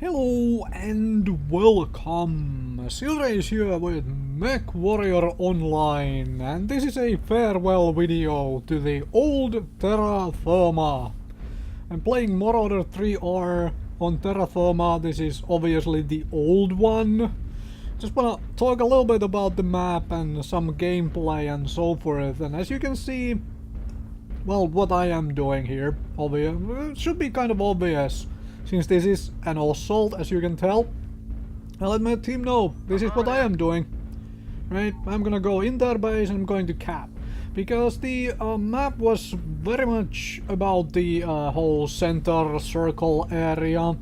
Hello and welcome! Silrace here with Mechwarrior Online, and this is a farewell video to the old Terra Therma. I'm playing Marauder 3R on Terra Therma. This is obviously the old one. Just wanna talk a little bit about the map and some gameplay and so forth, and as you can see, well, what I am doing here, it should be kind of obvious. Since this is an assault, as you can tell, I'll let my team know this is what I am doing. Right, I'm gonna go in their base and I'm going to cap. Because the map was very much about the whole center circle area,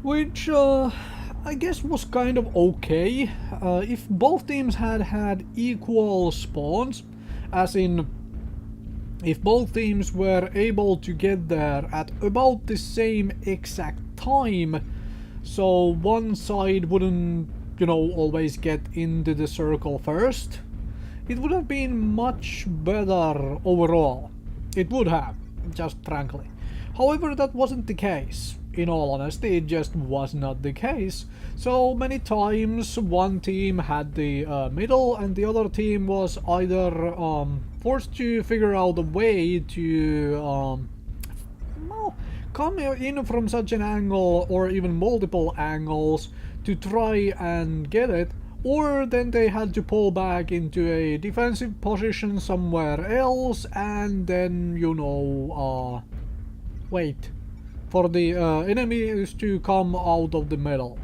which I guess was kind of okay. If both teams had equal spawns, as in if both teams were able to get there at about the same exact time, so one side wouldn't, always get into the circle first, it would have been much better overall. It would have, just frankly. However, that wasn't the case. In all honesty, it just was not the case. So many times one team had the middle and the other team was either forced to figure out a way to come in from such an angle or even multiple angles to try and get it, or then they had to pull back into a defensive position somewhere else and then, wait for the enemies to come out of the middle.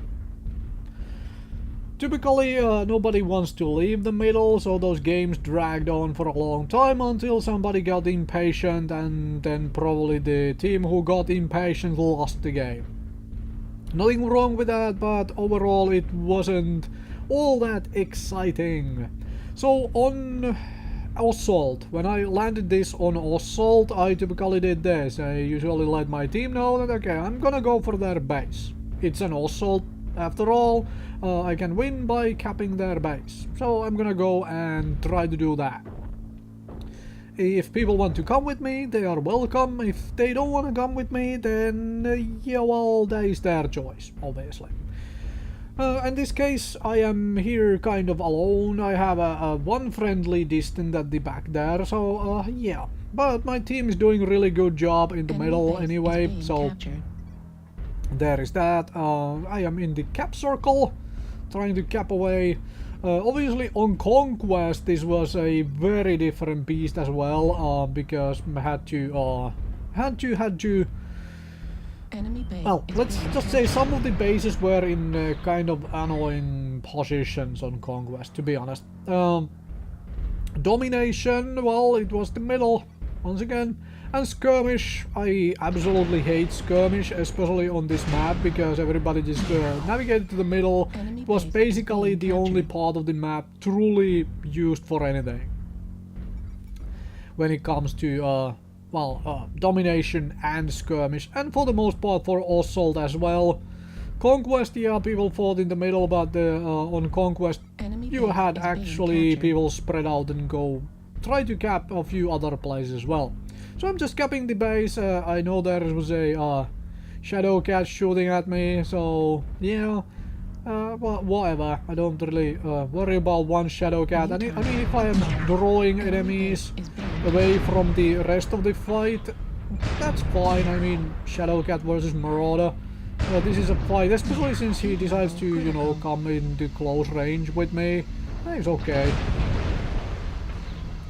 Typically, nobody wants to leave the middle, so those games dragged on for a long time until somebody got impatient, and then probably the team who got impatient lost the game. Nothing wrong with that, but overall it wasn't all that exciting. So on Assault, when I landed this on Assault, I typically did this. I usually let my team know that, okay, I'm gonna go for their base. It's an Assault after all. I can win by capping their base. So I'm gonna go and try to do that. If people want to come with me, they are welcome. If they don't want to come with me, then yeah, well, that is their choice, obviously. In this case, I am here kind of alone. I have a one friendly distant at the back there, so yeah. But my team is doing a really good job in the middle anyway, so there is that. I am in the cap circle, trying to cap away. Obviously on Conquest this was a very different beast as well, because I had to well, let's just say some of the bases were in kind of annoying positions on Conquest, to be honest. Domination, well, it was the middle, once again. And Skirmish, I absolutely hate Skirmish, especially on this map, because everybody just navigated to the middle. It was basically the only part of the map truly used for anything when it comes to Domination and Skirmish, and for the most part for Assault as well. Conquest, yeah, people fought in the middle, but on Conquest you had actually people spread out and go try to cap a few other places as well. So I'm just capping the base. I know there was a shadow cat shooting at me, so yeah. Well, whatever. I don't really worry about one shadow cat. I mean, if I am drawing enemies away from the rest of the fight, that's fine. I mean, shadow cat versus Marauder. This is a fight, especially since he decides to, come into close range with me. It's okay.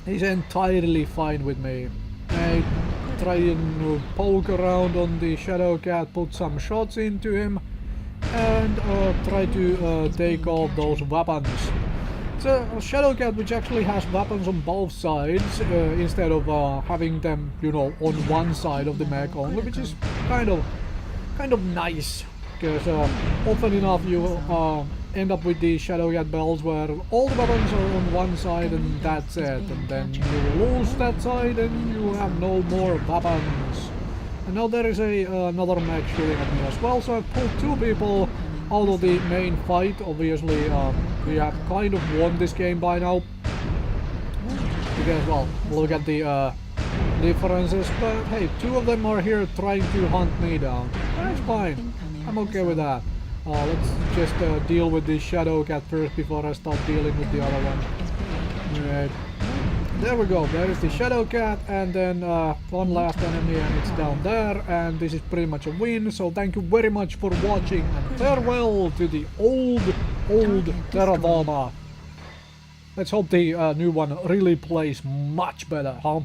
He's entirely fine with me. I try and poke around on the shadow cat, put some shots into him, and try to take off those weapons. It's a shadow cat which actually has weapons on both sides, instead of having them, on one side of the mech only, which is kind of nice, because often enough you end up with the shadow cat bells where all the weapons are on one side and that's it, and then you lose that side and you have no more weapons. And now there is another mech shooting at me as well, so I've pulled two people out of the main fight. Obviously, we have kind of won this game by now, because, well, look at the differences, but hey, two of them are here trying to hunt me down. That's fine. I'm okay with that. Let's just deal with this Shadow Cat first before I start dealing with the other one. Right. There we go, there is the Shadow Cat, and then one last enemy, and it's down there, and this is pretty much a win, so thank you very much for watching, and farewell to the old Terra Therma. Let's hope the new one really plays much better, huh?